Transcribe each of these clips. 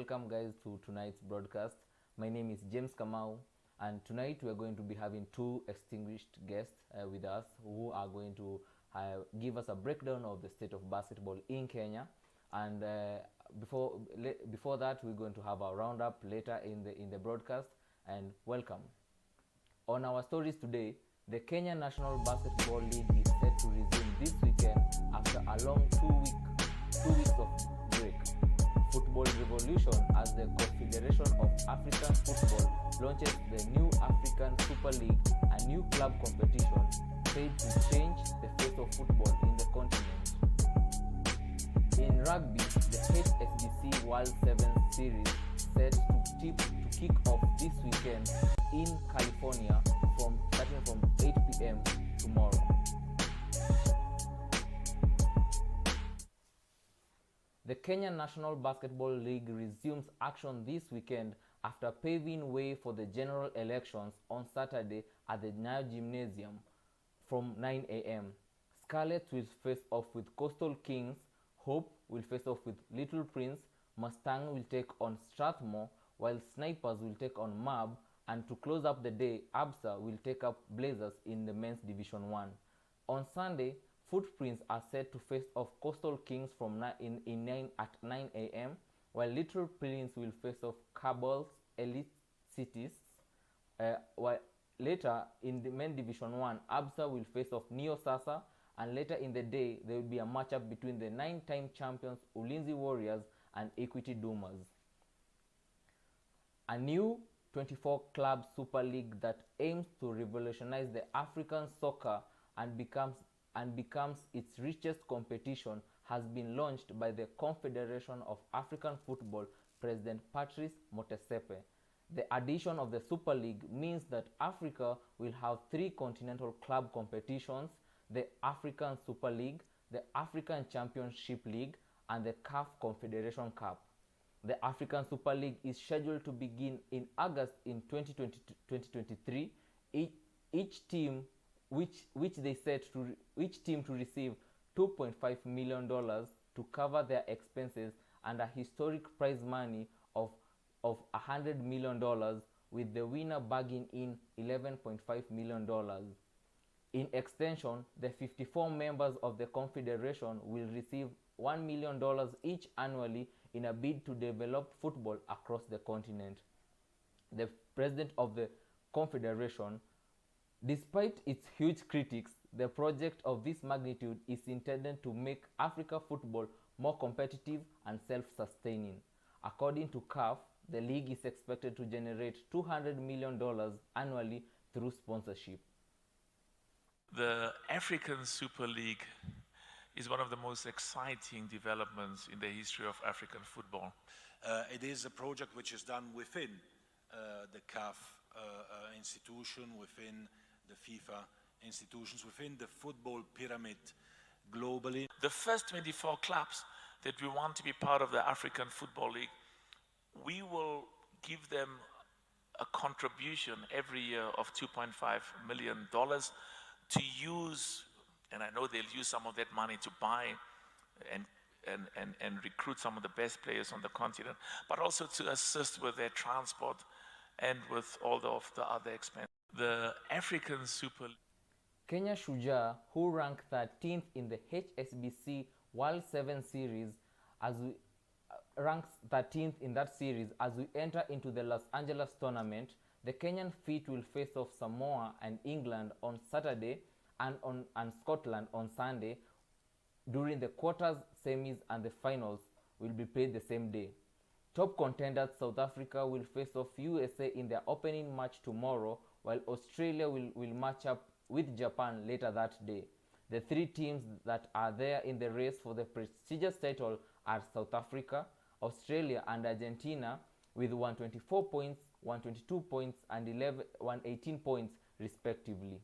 welcome guys to tonight's broadcast. My name is James Kamau, and tonight we are going to be having two extinguished guests with us who are going to give us a breakdown of the state of basketball in Kenya. And before that, we're going to have a roundup later in the broadcast. And welcome. On our stories today, the Kenya National Basketball League is set to resume this weekend after a long two weeks of break. Football revolution as the Confederation of African Football launches the new African Super League, a new club competition said to change the face of football in the continent. In rugby, the HSBC World 7 Series set to kick off this weekend in California starting from 8 p.m. tomorrow. The Kenya National Basketball League resumes action this weekend after paving way for the general elections on Saturday at the Nyayo Gymnasium from 9 a.m. Scarlets will face off with Coastal Kings, Hope will face off with Little Prince, Mustang will take on Strathmore, while Snipers will take on MAB, and to close up the day, Absa will take up Blazers in the men's Division 1. On Sunday, Footprints are set to face off Coastal Kings from 9 a.m., while Little Prince will face off Cabals Elite Cities. While later in the men's Division 1, Absa will face off Neo Sasa, and later in the day, there will be a matchup between the 9-time champions Ulinzi Warriors and Equity Dumas. A new 24-club Super League that aims to revolutionize the African soccer and becomes its richest competition has been launched by the Confederation of African Football President Patrice Motsepe. The addition of the Super League means that Africa will have 3 continental club competitions: the African Super League, the African Championship League, and the CAF Confederation Cup. The African Super League is scheduled to begin in August in 2023. Each team to receive $2.5 million to cover their expenses and a historic prize money of $100 million, with the winner bagging in $11.5 million. In extension, the 54 members of the Confederation will receive $1 million each annually in a bid to develop football across the continent. The president of the Confederation, despite its huge critics, the project of this magnitude is intended to make Africa football more competitive and self-sustaining. According to CAF, the league is expected to generate $200 million annually through sponsorship. The African Super League is one of the most exciting developments in the history of African football. It is a project which is done within the CAF institution, within the FIFA institutions, within the football pyramid globally. The first 24 clubs that we want to be part of the African Football League, we will give them a contribution every year of $2.5 million to use, and I know they'll use some of that money to buy and recruit some of the best players on the continent, but also to assist with their transport and with all of the other expenses. The African Super League. Kenya Shujaa, who ranked 13th in the HSBC World 7 Series, ranks 13th in that series as we enter into the Los Angeles tournament. The Kenyan feat will face off Samoa and England on Saturday and Scotland on Sunday. During the quarters, semis and the finals will be played the same day. Top contenders South Africa will face off USA in their opening match tomorrow, while Australia will match up with Japan later that day. The 3 teams that are there in the race for the prestigious title are South Africa, Australia and Argentina, with 124 points, 122 points and 118 points respectively.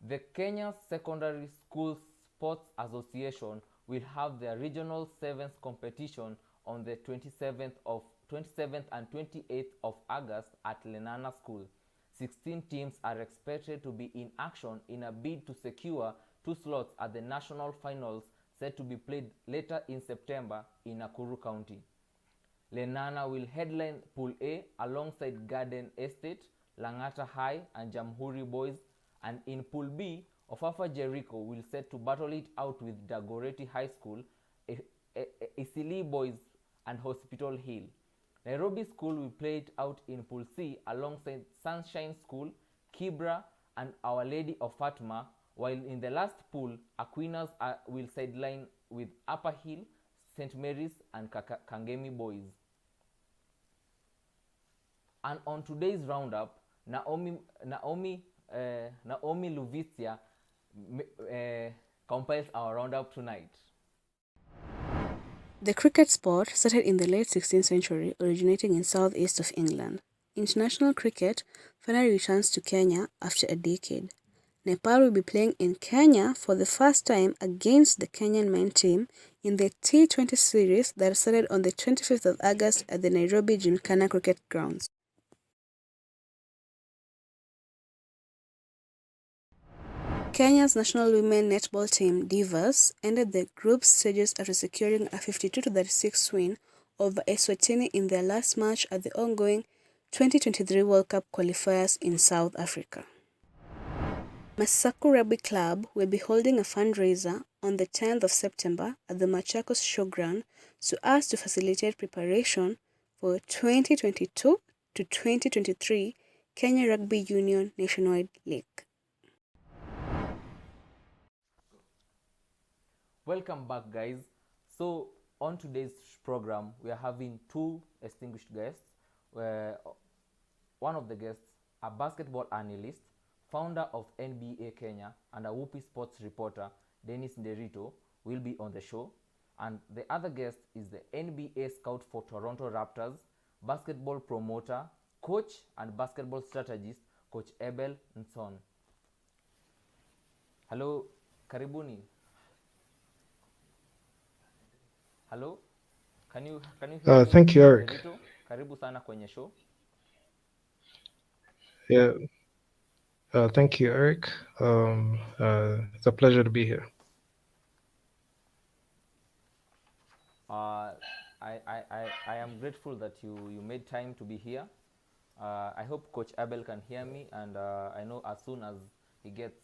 The Kenya Secondary School Sports Association will have their regional 7th competition on the 27th and 28th of August at Lenana School. 16 teams are expected to be in action in a bid to secure 2 slots at the national finals set to be played later in September in Nakuru County. Lenana will headline Pool A alongside Garden Estate, Langata High, and Jamhuri Boys. And in Pool B, Ofafa Jericho will set to battle it out with Dagoretti High School, Isili Boys, and Hospital Hill. Nairobi School will play it out in Pool C alongside Sunshine School, Kibra, and Our Lady of Fatima, while in the last pool, Aquinas will sideline with Upper Hill, St. Mary's, and Kangemi Boys. And on today's roundup, Naomi Luvisia compiles our roundup tonight. The cricket sport started in the late 16th century, originating in southeast of England. International cricket finally returns to Kenya after a decade. Nepal will be playing in Kenya for the first time against the Kenyan men team in the T20 series that started on the 25th of August at the Nairobi Gymkhana Cricket Grounds. Kenya's national women netball team, Divas, ended the group stages after securing a 52-36 win over Eswatini in their last match at the ongoing 2023 World Cup qualifiers in South Africa. Masaku Rugby Club will be holding a fundraiser on the 10th of September at the Machakos Showground so as to facilitate preparation for 2022 to 2023 Kenya Rugby Union Nationwide League. Welcome back, guys. So on today's program, we are having two distinguished guests. One of the guests, a basketball analyst, founder of NBA Kenya, and a Woopy sports reporter, Dennis Nderito, will be on the show. And the other guest is the NBA scout for Toronto Raptors, basketball promoter, coach, and basketball strategist, Coach Abel Nson. Hello, karibuni. Hello, can you hear me? Thank you, Eric. Nderito, karibu sana kwenye show. Yeah, thank you, Eric. It's a pleasure to be here. I am grateful that you made time to be here. I hope Coach Abel can hear me, and I know as soon as he gets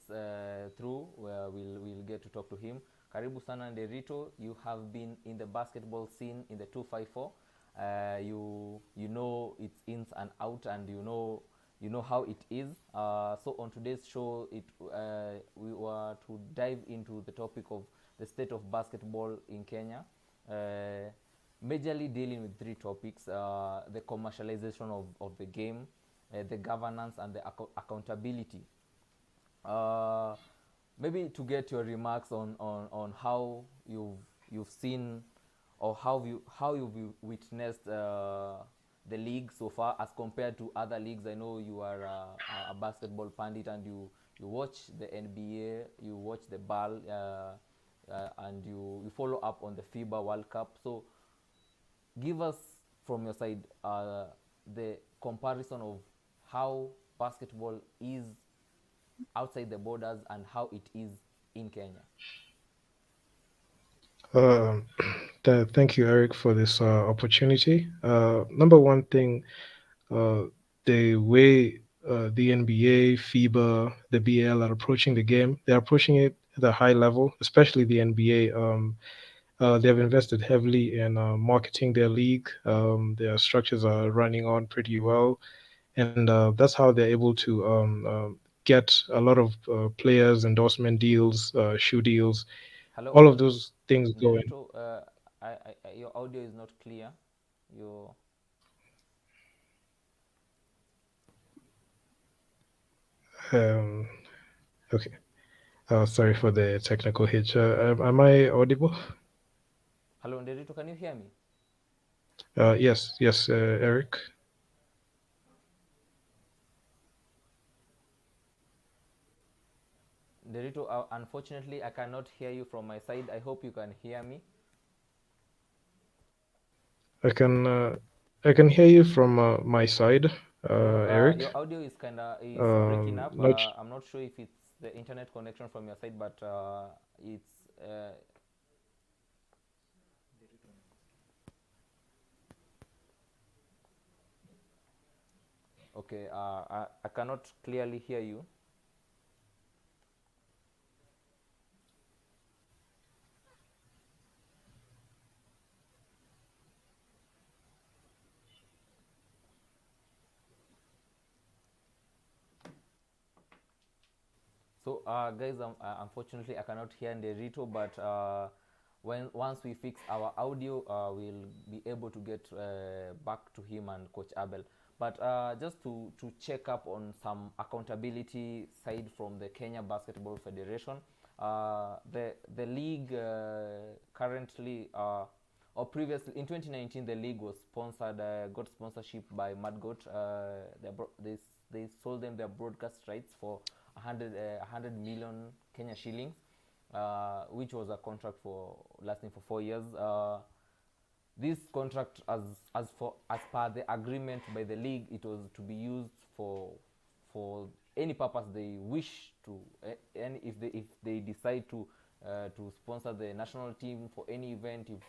through, we'll get to talk to him. Karibu sana Nderito, you have been in the basketball scene in the 254. You know its ins and out, and you know how it is. So on today's show, we were to dive into the topic of the state of basketball in Kenya, majorly dealing with three topics: the commercialization of the game, the governance, and the accountability. Maybe to get your remarks on how you've seen or how you've witnessed the league so far as compared to other leagues. I know you are a basketball pundit, and you watch the NBA, you watch the BAL, and you follow up on the FIBA World Cup. So give us from your side the comparison of how basketball is outside the borders and how it is in Kenya. Thank you, Eric, for this opportunity. Number one thing, the way the NBA, FIBA, the BL are approaching the game, they're approaching it at a high level, especially the NBA. They have invested heavily in marketing their league. Their structures are running on pretty well, and that's how they're able to get a lot of players, endorsement deals, shoe deals, Hello, all of those things going. Nderito, your audio is not clear. Okay. Sorry for the technical hitch. Am I audible? Hello, Nderito, can you hear me? Yes, Eric. Nderito, unfortunately, I cannot hear you from my side. I hope you can hear me. I can hear you from my side, Eric. Your audio is breaking up. I'm not sure if it's the internet connection from your side, but it's Okay, I cannot clearly hear you. So, guys, unfortunately, I cannot hear Nderito, but once we fix our audio, we'll be able to get back to him and Coach Abel. But just to check up on some accountability side from the Kenya Basketball Federation, the league currently or previously in 2019 the league was sponsored, got sponsorship by Mad Goat. They sold them their broadcast rights for 100 million Kenya shillings, which was a contract for lasting for 4 years. This contract, as per the agreement by the league, it was to be used for any purpose they wish to, and if they decide to sponsor the national team for any event, if